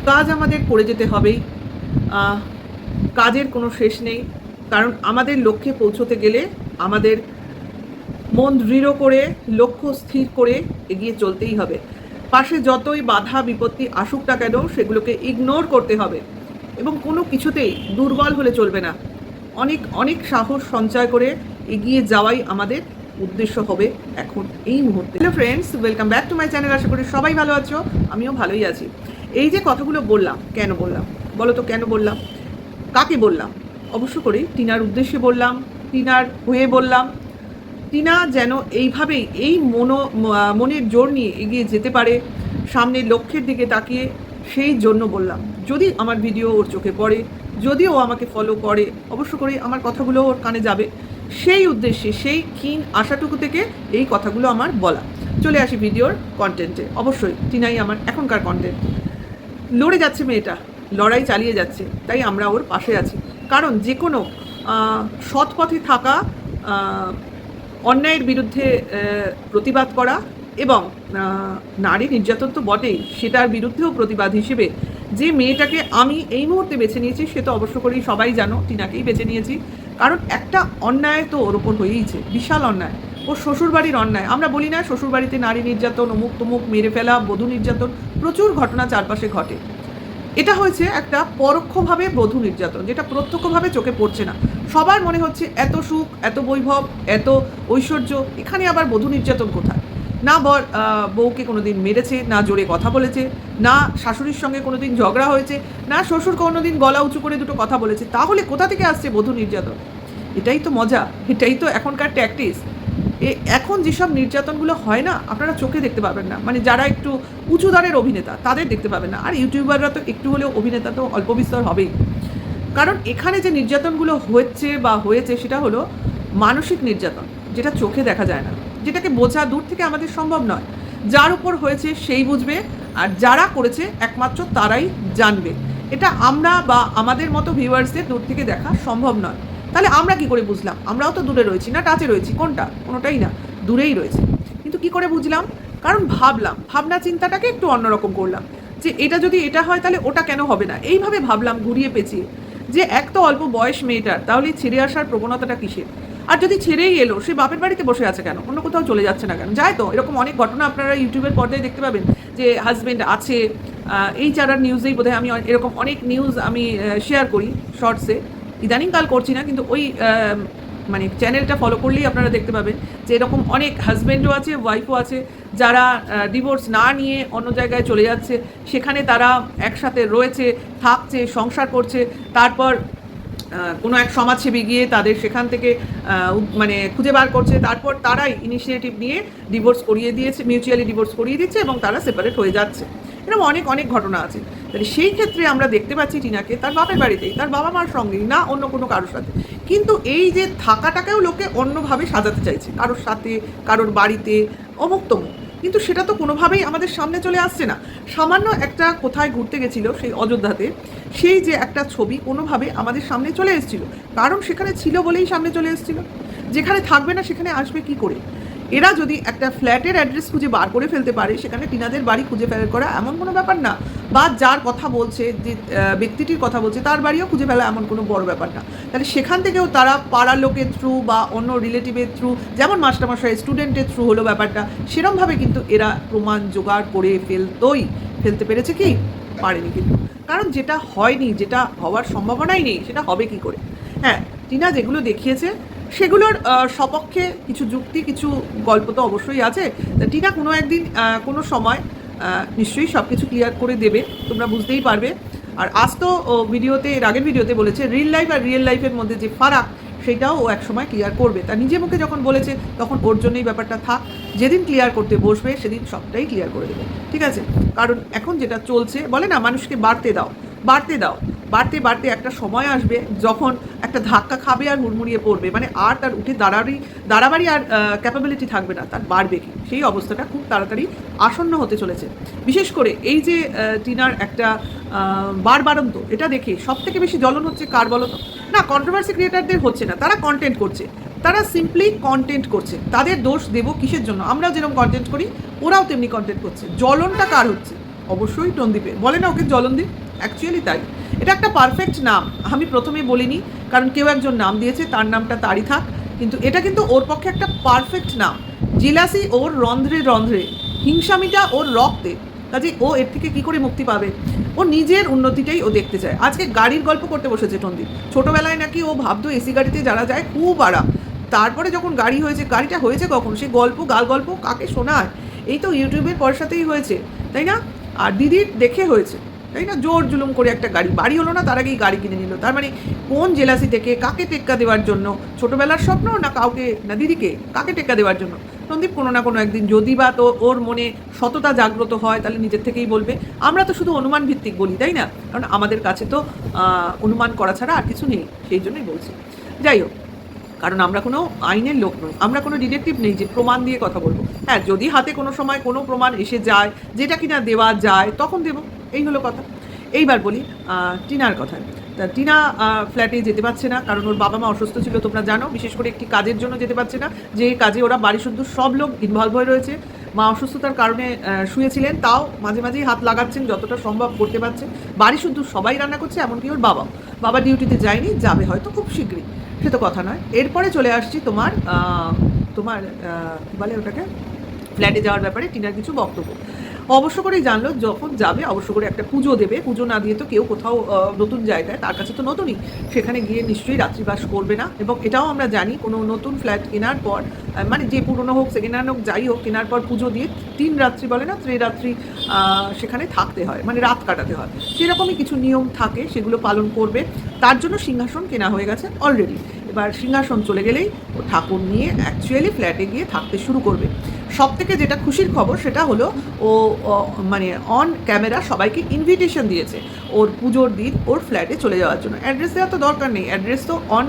কাজ আমাদের করে যেতে হবেই। কাজের কোনো শেষ নেই, কারণ আমাদের লক্ষ্যে পৌঁছতে গেলে আমাদের মন দৃঢ় করে লক্ষ্য স্থির করে এগিয়ে চলতেই হবে। পাশে যতই বাধা বিপত্তি আসুক না কেন সেগুলোকে ইগনোর করতে হবে এবং কোনো কিছুতেই দুর্বল হলে চলবে না। অনেক অনেক সাহস সঞ্চয় করে এগিয়ে যাওয়াই আমাদের উদ্দেশ্য হবে এখন এই মুহূর্তে। Hello friends, welcome back to my channel. আশা করি সবাই ভালো আছো, আমিও ভালোই আছি। এই যে কথাগুলো বললাম, কেন বললাম বলো তো? কেন বললাম, কাকে বললাম? অবশ্য করে টিনার উদ্দেশ্যে বললাম, টিনার হয়ে বললাম। টিনা যেন এইভাবেই এই মনের জোর নিয়ে এগিয়ে যেতে পারে সামনের লক্ষ্যের দিকে তাকিয়ে, সেই জন্য বললাম। যদি আমার ভিডিও ওর চোখে পড়ে, যদি ও আমাকে ফলো করে, অবশ্য করে আমার কথাগুলো ওর কানে যাবে, সেই উদ্দেশ্যে, সেই ক্ষীণ আশাটুকু থেকে এই কথাগুলো আমার বলা। চলে আসি ভিডিওর কন্টেন্টে। অবশ্যই টিনাই আমার এখনকার কন্টেন্ট। লড়ে যাচ্ছে মেয়েটা, লড়াই চালিয়ে যাচ্ছে, তাই আমরা ওর পাশে আছি। কারণ যে কোনো সৎ পথে থাকা, অন্যায়ের বিরুদ্ধে প্রতিবাদ করা এবং নারী নির্যাতন তো বটেই, সেটার বিরুদ্ধেও প্রতিবাদ হিসেবে যে মেয়েটাকে আমি এই মুহূর্তে বেছে নিয়েছি, সে তো অবশ্য করেই সবাই জানো, টিনাকেই বেছে নিয়েছি। কারণ একটা অন্যায় তো ওর ওপর হয়েইছে, বিশাল অন্যায়। ওর শ্বশুরবাড়ির অন্যায়। আমরা বলি না শ্বশুরবাড়িতে নারী নির্যাতন, অমুক তমুক, মেরে ফেলা, বধূ নির্যাতন, প্রচুর ঘটনা চারপাশে ঘটে। এটা হয়েছে একটা পরোক্ষভাবে বধূ নির্যাতন, যেটা প্রত্যক্ষভাবে চোখে পড়ছে না। সবার মনে হচ্ছে এত সুখ, এত বৈভব, এত ঐশ্বর্য, এখানে আবার বধূ নির্যাতন কোথায়? না বউকে কোনোদিন মেরেছে, না জোরে কথা বলেছে, না শাশুড়ির সঙ্গে কোনোদিন ঝগড়া হয়েছে, না শ্বশুর কোনোদিন গলা উঁচু করে দুটো কথা বলেছে। তাহলে কোথা থেকে আসছে বধূ নির্যাতন? এটাই তো মজা, এটাই তো এখনকার ট্যাকটিস। এখন যেসব নির্যাতনগুলো হয় না, আপনারা চোখে দেখতে পাবেন না। মানে যারা একটু উঁচু দরের অভিনেতা তাদের দেখতে পাবেন না। আর ইউটিউবাররা তো একটু হলেও, অভিনেতা তো অল্প বিস্তর হবেই। কারণ এখানে যে নির্যাতনগুলো হচ্ছে বা হয়েছে, সেটা হলো মানসিক নির্যাতন, যেটা চোখে দেখা যায় না, যেটাকে বোঝা দূর থেকে আমাদের সম্ভব নয়। যার উপর হয়েছে সেই বুঝবে, আর যারা করেছে একমাত্র তারাই জানবে। এটা আমরা বা আমাদের মতো ভিউয়ার্সদের দূর থেকে দেখা সম্ভব নয়। তাহলে আমরা কি করে বুঝলাম? আমরাও তো দূরে রয়েছি না টাচে রয়েছি? কোনটা? কোনোটাই না, দূরেই রয়েছে। কিন্তু কি করে বুঝলাম? কারণ ভাবলাম, ভাবনা চিন্তাটাকে একটু অন্যরকম করলাম, যে এটা যদি এটা হয় তাহলে ওটা কেন হবে না। এইভাবে ভাবলাম ঘুরিয়ে পেঁচিয়ে, যে এক তো অল্প বয়স মেয়েটার, তাহলে ছেড়ে আসার প্রবণতাটা কিসের? আর যদি ছেড়েই এলো, সে বাপের বাড়িতে বসে আছে কেন? অন্য কোথাও চলে যাচ্ছে না কেন? যায় তো, এরকম অনেক ঘটনা আপনারা ইউটিউবের পর্দায় দেখতে পাবেন, যে হাজব্যান্ড আছে। এই চারার নিউজেই বোধহয় আমি এরকম অনেক নিউজ আমি শেয়ার করি শর্টসে। ইদানিংকাল করছি না, কিন্তু ওই মানে চ্যানেলটা ফলো করলেই আপনারা দেখতে পাবেন যে এরকম অনেক হাজব্যান্ডও আছে, ওয়াইফও আছে, যারা ডিভোর্স না নিয়ে অন্য জায়গায় চলে যাচ্ছে, সেখানে তারা একসাথে রয়েছে, থাকছে, সংসার করছে। তারপর কোনো এক সমাজসেবী গিয়ে তাদের সেখান থেকে মানে খুঁজে বার করছে, তারপর তারাই ইনিশিয়েটিভ নিয়ে ডিভোর্স করিয়ে দিয়েছে, মিউচুয়ালি ডিভোর্স করিয়ে দিচ্ছে এবং তারা সেপারেট হয়ে যাচ্ছে। এরকম অনেক অনেক ঘটনা আছে। তাহলে সেই ক্ষেত্রে আমরা দেখতে পাচ্ছি টিনাকে তার বাপের বাড়িতেই, তার বাবা মার সঙ্গেই, না অন্য কোনো কারোর সাথে। কিন্তু এই যে থাকাটাকেও লোকে অন্যভাবে সাজাতে চাইছে, কারোর সাথে, কারোর বাড়িতে, অমুক তমুক। কিন্তু সেটা তো কোনোভাবেই আমাদের সামনে চলে আসছে না। সামান্য একটা কোথায় ঘুরতে গেছিলো সেই অযোধ্যাতে, সেই যে একটা ছবি কোনোভাবে আমাদের সামনে চলে এসেছিল, কারণ সেখানে ছিল বলেই সামনে চলে এসেছিল। যেখানে থাকবে না সেখানে আসবে কি করে? এরা যদি একটা ফ্ল্যাটের অ্যাড্রেস খুঁজে বার করে ফেলতে পারে, সেখানে টিনাদের বাড়ি খুঁজে বের করা এমন কোনো ব্যাপার না, বা যার কথা বলছে, যে ব্যক্তিটির কথা বলছে, তার বাড়িও খুঁজে ফেলা এমন কোনো বড় ব্যাপার না। তাহলে সেখান থেকেও তারা পাড়ার লোকের থ্রু বা অন্য রিলেটিভের থ্রু, যেমন মাস্টারমশাই স্টুডেন্টের থ্রু হলো ব্যাপারটা, সেরমভাবে কিন্তু এরা প্রমাণ জোগাড় করে ফেলতে পেরেছে কি? পারেনি কিন্তু। কারণ যেটা হয়নি, যেটা হওয়ার সম্ভাবনাই নেই, সেটা হবে কি করে? হ্যাঁ, টিনা যেগুলো দেখিয়েছে সেগুলোর সপক্ষে কিছু যুক্তি, কিছু গল্প তো অবশ্যই আছে। তা টিনা কোনো একদিন কোনো সময় নিশ্চয়ই সব কিছু ক্লিয়ার করে দেবে, তোমরা বুঝতেই পারবে। আর আজ তো ভিডিওতে, এর আগের ভিডিওতে বলেছে রিল লাইফ আর রিয়েল লাইফের মধ্যে যে ফারাক, সেটাও ও একসময় ক্লিয়ার করবে। তা নিজে মুখে যখন বলেছে, তখন ওর জন্যই ব্যাপারটা থাক। যেদিন ক্লিয়ার করতে বসবে সেদিন সবটাই ক্লিয়ার করে দেবে, ঠিক আছে? কারণ এখন যেটা চলছে, বলে না মানুষকে বাড়তে দাও, বাড়তে দাও, বাড়তে বাড়তে একটা সময় আসবে যখন একটা ধাক্কা খাবে আর হুড়মুড়িয়ে পড়বে, মানে আর তার উঠে দাঁড়াবারই আর ক্যাপাবিলিটি থাকবে না, তার বাড়বে কি? সেই অবস্থাটা খুব তাড়াতাড়ি আসন্ন হতে চলেছে। বিশেষ করে এই যে টিনার একটা বাড়ন্ত, এটা দেখে সব থেকে বেশি জ্বলন হচ্ছে কার বলো তো? না, কন্ট্রোভার্সি ক্রিয়েটারদের হচ্ছে না, তারা কন্টেন্ট করছে, তারা সিম্পলি কন্টেন্ট করছে। তাদের দোষ দেবো কিসের জন্য? আমরাও যেরকম কন্টেন্ট করি, ওরাও তেমনি কন্টেন্ট করছে। জ্বলনটা কার হচ্ছে? অবশ্যই টনদীপের। বলে না ওকে জলনদীপ, অ্যাকচুয়ালি তাই। এটা একটা পারফেক্ট নাম, আমি প্রথমে বলিনি, কারণ কেউ একজন নাম দিয়েছে, তার নামটা তারই থাক, কিন্তু এটা কিন্তু ওর পক্ষে একটা পারফেক্ট নাম। জেলাসি ওর রন্ধ্রে রন্ধ্রে, হিংসামিটা ওর রক্তে, কাজে ও এর থেকে কী করে মুক্তি পাবে? ও নিজের উন্নতিটাই ও দেখতে চায়। আজকে গাড়ির গল্প করতে বসেছে টনদীপ। ছোটোবেলায় নাকি ও ভাবতো এসি গাড়িতে যারা যায় খুব আরাম, তারপরে যখন গাড়ি হয়েছে, গাড়িটা হয়েছে কখন, সে গল্প গাল গল্প কাকে শোনায়? এই তো ইউটিউবের পয়সাতেই হয়েছে, তাই না? আর দিদির দেখে হয়েছে, তাই না? জোর জুলুম করে একটা গাড়ি, বাড়ি হলো না তার আগেই গাড়ি কিনে নিল। তার মানে কোন জেলাসি থেকে, কাকে টেক্কা দেওয়ার জন্য? ছোটোবেলার স্বপ্ন না কাউকে, না দিদিকে, কাকে টেক্কা দেওয়ার জন্য? সন্দীপ কোনো না কোনো একদিন যদি বা তো ওর মনে সততা জাগ্রত হয়, তাহলে নিজের থেকেই বলবে। আমরা তো শুধু অনুমান ভিত্তিক বলি, তাই না? কারণ আমাদের কাছে তো অনুমান করা ছাড়া আর কিছু নেই, সেই জন্যই বলছি। যাই হোক, কারণ আমরা কোনো আইনের লোক নই, আমরা কোনো ডিটেকটিভ নেই যে প্রমাণ দিয়ে কথা বলবো। হ্যাঁ, যদি হাতে কোনো সময় কোনো প্রমাণ এসে যায় যেটা কিনা দেওয়া যায়, তখন দেবো, এই হলো কথা। এইবার বলি টিনার কথা। তা টিনা ফ্ল্যাটে যেতে পারছে না, কারণ ওর বাবা মা অসুস্থ ছিল, তোমরা জানো। বিশেষ করে একটি কাজের জন্য যেতে পারছে না, যে কাজে ওরা বাড়ি শুদ্ধ সব লোক ইনভলভ হয়ে রয়েছে। মা অসুস্থতার কারণে শুয়েছিলেন, তাও মাঝে মাঝেই হাত লাগাচ্ছেন, যতটা সম্ভব করতে পারছেন। বাড়ি শুদ্ধ সবাই রান্না করছে, এমনকি ওর বাবা ডিউটিতে যায়নি, যাবে হয়তো খুব শীঘ্রই, সে তো কথা নয়। এরপরে চলে আসছি তোমার কী বলে ওটাকে, ফ্ল্যাটে যাওয়ার ব্যাপারে টিনার কিছু বক্তব্য। অবশ্য করেই জানলো যখন যাবে অবশ্য করে একটা পুজো দেবে, পুজো না দিয়ে তো কেউ কোথাও নতুন জায়গায়, তার কাছে তো নতুনই, সেখানে গিয়ে নিশ্চয়ই রাত্রিবাস করবে না। এবং এটাও আমরা জানি কোনো নতুন ফ্ল্যাট কেনার পর, মানে যে পুরনো হোক সেকেন্ড হ্যান্ড হোক যাই হোক, কেনার পর পুজো দিয়ে 3 রাত্রি বলে না, 3 রাত্রি সেখানে থাকতে হয়, মানে রাত কাটাতে হয়। সেরকমই কিছু নিয়ম থাকে, সেগুলো পালন করবে। তার জন্য সিংহাসন কেনা হয়ে গেছে অলরেডি। এবার সিংহাসন চলে গেলেই ও ঠাকুর নিয়ে অ্যাকচুয়ালি ফ্ল্যাটে গিয়ে থাকতে শুরু করবে। সব থেকে যেটা খুশির খবর সেটা হলো ও মানে অন ক্যামেরা সবাইকে ইনভিটেশন দিয়েছে ওর পুজোর দিন ওর ফ্ল্যাটে চলে যাওয়ার জন্য। অ্যাড্রেস দেওয়ার তো দরকার নেই, অ্যাড্রেস তো অন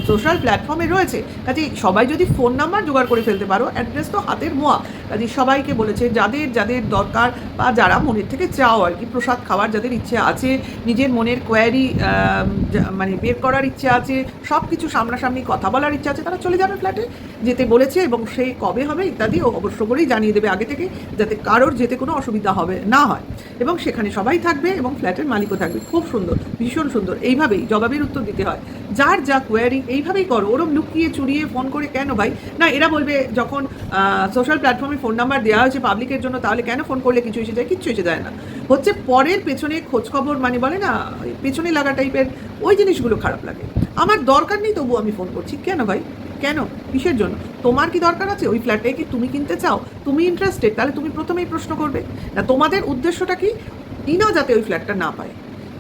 সোশ্যাল প্ল্যাটফর্মে রয়েছে। কাজে সবাই যদি ফোন নাম্বার জোগাড় করে ফেলতে পারো, অ্যাড্রেস তো হাতের মোয়া। কাজে সবাইকে বলেছে যাদের যাদের দরকার বা যারা মনের থেকে চাও আর কি, প্রসাদ খাওয়ার যাদের ইচ্ছে আছে, নিজের মনের কোয়ারি মানে বের করার ইচ্ছে আছে, সব কিছু সামনাসামনি কথা বলার ইচ্ছা আছে, তারা চলে যাবে ফ্ল্যাটে, যেতে বলেছে। এবং সে কবে হবে ইত্যাদি ও অবশ্য করেই জানিয়ে দেবে আগে থেকে, যাতে কারোর যেতে কোনো অসুবিধা হবে না হয়। এবং সেখানে সবাই থাকবে এবং ফ্ল্যাটের মালিকও থাকবে। খুব সুন্দর, ভীষণ সুন্দর। এইভাবেই জবাবের উত্তর দিতে হয়, যার যা কোয়ারি এইভাবেই করো। ওরম লুকিয়ে চুরিয়ে ফোন করে কেন ভাই? না, এরা বলবে যখন সোশ্যাল প্ল্যাটফর্মে ফোন নাম্বার দেওয়া হয়েছে পাবলিকের জন্য, তাহলে কেন ফোন করলে কিছু এসে যায়? কিচ্ছু এসে যায় না। হচ্ছে পরের পেছনে খোঁজখবর, মানে বলে না পেছনে লাগা টাইপের, ওই জিনিসগুলো খারাপ লাগে। আমার দরকার নেই তবু আমি ফোন করছি, কেন ভাই? কেন? কিসের জন্য? তোমার কি দরকার আছে? ওই ফ্ল্যাটে কি তুমি কিনতে চাও? তুমি ইন্টারেস্টেড? তাহলে তুমি প্রথমেই প্রশ্ন করবে না। তোমাদের উদ্দেশ্যটা কি? টিনা যাতে ওই ফ্ল্যাটটা না পায়,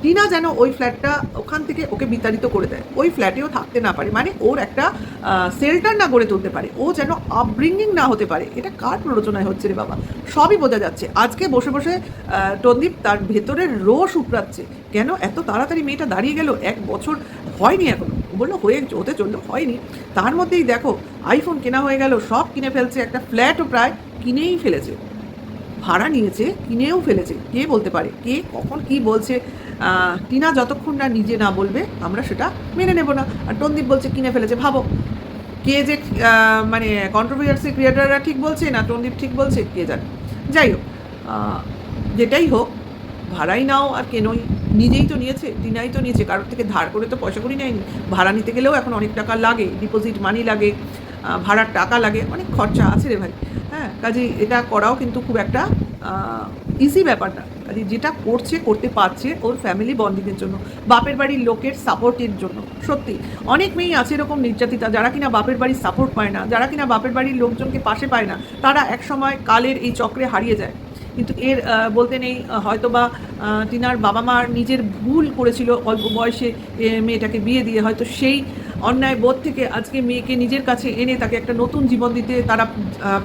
টিনা যেন ওই ফ্ল্যাটটা ওখান থেকে ওকে বিতাড়িত করে দেয়, ওই ফ্ল্যাটেও থাকতে না পারে, মানে ওর একটা শেল্টার না গড়ে তুলতে পারে, ও যেন আপব্রিঙ্গিং না হতে পারে। এটা কার প্ররোচনায় হচ্ছে রে বাবা? সবই বোঝা যাচ্ছে। আজকে বসে বসে টনদীপ তার ভেতরের রোষ উপড়াচ্ছে, কেন এত তাড়াতাড়ি মেয়েটা দাঁড়িয়ে গেল? 1 বছর হয়নি এখনো, বললো হতে চললো, হয়নি। তার মধ্যেই দেখো আইফোন কেনা হয়ে গেল, সব কিনে ফেলছে, একটা ফ্ল্যাটও প্রায় কিনেই ফেলেছে, ভাড়া নিয়েছে, কিনেও ফেলেছে। কে বলতে পারে কে কখন কি বলছে? টিনা যতক্ষণ না নিজে না বলবে আমরা সেটা মেনে নেব না। আর টনদীপ বলছে কিনে ফেলেছে। ভাবো কে যে মানে কন্ট্রোভার্সি ক্রিয়েটাররা ঠিক বলছে না টনদীপ ঠিক বলছে, কে জানে। যাই হোক, যেটাই হোক, ভাড়াই নাও আর কেনই, নিজেই তো নিয়েছে, টিনাই তো নিয়েছে, কারোর থেকে ধার করে তো পয়সা করি নেয়নি। ভাড়া নিতে গেলেও এখন অনেক টাকা লাগে, ডিপোজিট মানি লাগে, ভাড়ার টাকা লাগে, অনেক খরচা আছে রে ভাই। হ্যাঁ, কাজে এটা করাও কিন্তু খুব একটা ইজি ব্যাপার না। কাজে যেটা করতে পারছে ওর ফ্যামিলি বন্ডিংয়ের জন্য, বাপের বাড়ির লোকের সাপোর্টের জন্য। সত্যি অনেক মেয়েই আছে এরকম নির্যাতিতা, যারা কিনা বাপের বাড়ির সাপোর্ট পায় না, যারা কিনা বাপের বাড়ির লোকজনকে পাশে পায় না, তারা একসময় কালের এই চক্রে হারিয়ে যায়। কিন্তু এর বলতে নেই, হয়তো বা টিনার বাবা মার নিজের ভুল করেছিল অল্প বয়সে মেয়েটাকে বিয়ে দিয়ে, হয়তো সেই অন্যায় বোধ থেকে আজকে মেয়েকে নিজের কাছে এনে তাকে একটা নতুন জীবন দিতে তারা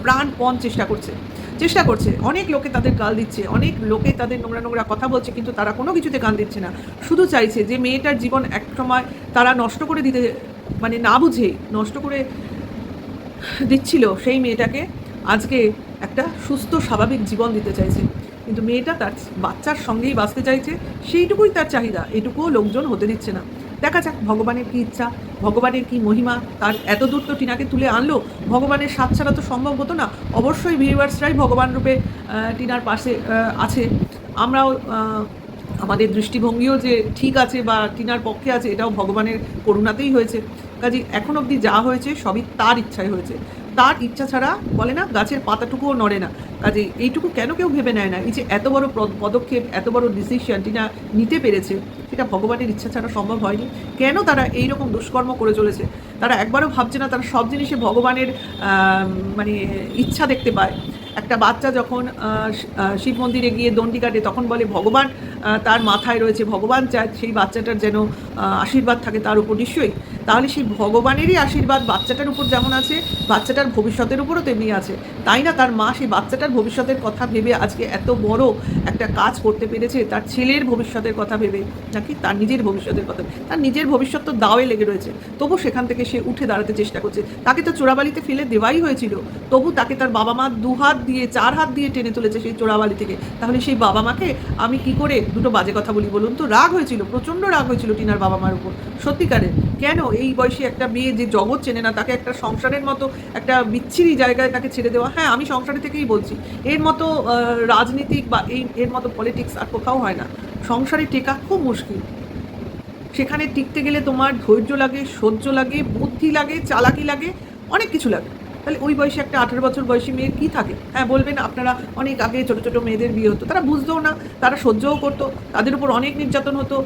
প্রাণপণ চেষ্টা করছে। অনেক লোকে তাদের গাল দিচ্ছে, অনেক লোকে তাদের নোংরা নোংরা কথা বলছে, কিন্তু তারা কোনো কিছুতে কান দিচ্ছে না। শুধু চাইছে যে মেয়েটার জীবন এক সময় তারা নষ্ট করে দিতে, মানে না বুঝেই নষ্ট করে দিচ্ছিল, সেই মেয়েটাকে আজকে একটা সুস্থ স্বাভাবিক জীবন দিতে চাইছে। কিন্তু মেয়েটা তার বাচ্চার সঙ্গেই বাঁচতে চাইছে, সেইটুকুই তার চাহিদা, এটুকুও লোকজন হতে দিচ্ছে না। দেখা যাক ভগবানের কী ইচ্ছা, ভগবানের কী মহিমা, তার এত দূর তো টিনাকে তুলে আনলো, ভগবানের সাথ ছাড়া তো সম্ভব হতো না। অবশ্যই ভিউয়ার্সরাই ভগবান রূপে টিনার পাশে আছে। আমরাও আমাদের দৃষ্টিভঙ্গিও যে ঠিক আছে বা টিনার পক্ষে আছে, এটাও ভগবানের করুণাতেই হয়েছে। কাজে এখন অবধি যা হয়েছে সবই তার ইচ্ছায় হয়েছে। তার ইচ্ছা ছাড়া বলে না গাছের পাতাটুকুও নড়ে না। কাজে এইটুকু কেন কেউ ভেবে নেয় না, এই যে এত বড় পদক্ষেপ, এত বড় ডিসিশন টিনা নিতে পেরেছে, সেটা ভগবানের ইচ্ছা ছাড়া সম্ভব হয়নি। কেন তারা এই রকম দুষ্কর্ম করে চলেছে? তারা একবারও ভাবছে না তারা সব জিনিসে ভগবানের মানে ইচ্ছা দেখতে পায়। একটা বাচ্চা যখন শিব মন্দিরে গিয়ে দণ্ডি কাটে, তখন বলে ভগবান তার মাথায় রয়েছে, ভগবান চায় সেই বাচ্চাটার যেন আশীর্বাদ থাকে তার উপর। নিশ্চয়ই তাহলে সেই ভগবানেরই আশীর্বাদ বাচ্চাটার উপর যেমন আছে, বাচ্চাটার ভবিষ্যতের উপরও তেমনি আছে। তাই না তার মা সেই বাচ্চাটার ভবিষ্যতের কথা ভেবে আজকে এত বড় একটা কাজ করতে পেরেছে, তার ছেলের ভবিষ্যতের কথা ভেবে, নাকি তার নিজের ভবিষ্যতের কথা। তার নিজের ভবিষ্যৎ তো দাওয়ে লেগে রয়েছে, তবু সেখান থেকে সে উঠে দাঁড়াতে চেষ্টা করছে। তাকে তো চোরাবালিতে ফেলে দেওয়াই হয়েছিল, তবু তাকে তার বাবা মা 2 হাত দিয়ে 4 হাত দিয়ে টেনে তুলেছে সেই চোরাবালি থেকে। তাহলে সেই বাবা মাকে আমি কি করে দুটো বাজে কথা বলি বলুন তো? রাগ হয়েছিল, প্রচণ্ড রাগ হয়েছিল টিনার বাবা মার উপর, সত্যিকারের। কেন এই বয়সে একটা মেয়ে যে জগৎ চেনে না, তাকে একটা সংসারের মতো একটা বিচ্ছিরি জায়গায় তাকে ছেড়ে দেওয়া। হ্যাঁ, আমি সংসারে থেকেই বলছি, এর মতো রাজনীতিক বা এর মতো পলিটিক্স আর কোথাও হয় না। সংসারে টেকা খুব মুশকিল। সেখানে টিকতে গেলে তোমার ধৈর্য লাগে, সহ্য লাগে, বুদ্ধি লাগে, চালাকি লাগে, অনেক কিছু লাগে। তাহলে ওই বয়সে একটা 18 বছর বয়সী মেয়ের কী থাকে? হ্যাঁ, বলবেন আপনারা অনেক আগে ছোটো ছোটো মেয়েদের বিয়ে হতো, তারা বুঝতেও না, তারা সহ্যও করতো, তাদের উপর অনেক নির্যাতন হতো,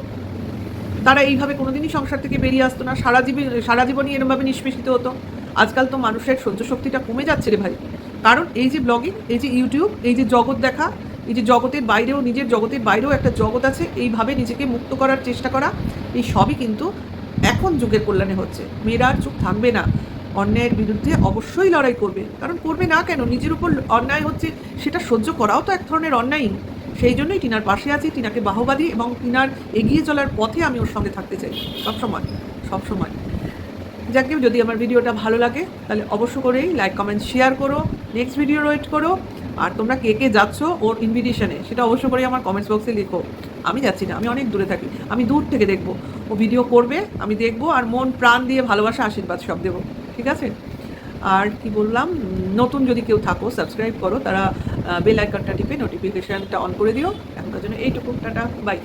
তারা এইভাবে কোনোদিনই সংসার থেকে বেরিয়ে আসতো না, সারা জীবনই এরমভাবে নিষ্পেষিত হতো। আজকাল তো মানুষের সহ্য শক্তিটা কমে যাচ্ছে রে ভাই। কারণ এই যে ব্লগিং, এই যে ইউটিউব, এই যে জগৎ দেখা, এই যে জগতের বাইরেও, নিজের জগতের বাইরেও একটা জগৎ আছে, এইভাবে নিজেকে মুক্ত করার চেষ্টা করা, এই সবই কিন্তু এখন যুগের কল্যাণে হচ্ছে। মেয়েরা আর চুপ থাকবে না, অন্যায়ের বিরুদ্ধে অবশ্যই লড়াই করবে। কারণ করবে না কেন? নিজের উপর অন্যায় হচ্ছে, সেটা সহ্য করাও তো এক ধরনের অন্যায়ই। সেই জন্যই টিনার পাশে আছি, টিনাকে বাহবা দিই, এবং টিনার এগিয়ে চলার পথে আমি ওর সঙ্গে থাকতে চাই সবসময় সবসময়। যাকে যদি আমার ভিডিওটা ভালো লাগে তাহলে অবশ্য করেই লাইক, কমেন্ট, শেয়ার করো। নেক্সট ভিডিও ওয়েট করো। আর তোমরা কে কে যাচ্ছ ওর ইনভিটেশনে, সেটা অবশ্য করে আমার কমেন্টস বক্সে লিখো। আমি যাচ্ছি না, আমি অনেক দূরে থাকি, আমি দূর থেকে দেখবো। ও ভিডিও করবে, আমি দেখবো, আর মন প্রাণ দিয়ে ভালোবাসা, আশীর্বাদ সব দেবো। ঠিক আছে? আর কি বললাম, নতুন যদি কেউ থাকো সাবস্ক্রাইব করো, তারা বেল আইকনটা টিপে নোটিফিকেশানটা অন করে দিও। এখনকার জন্য এইটুকু, টাটা, বাই।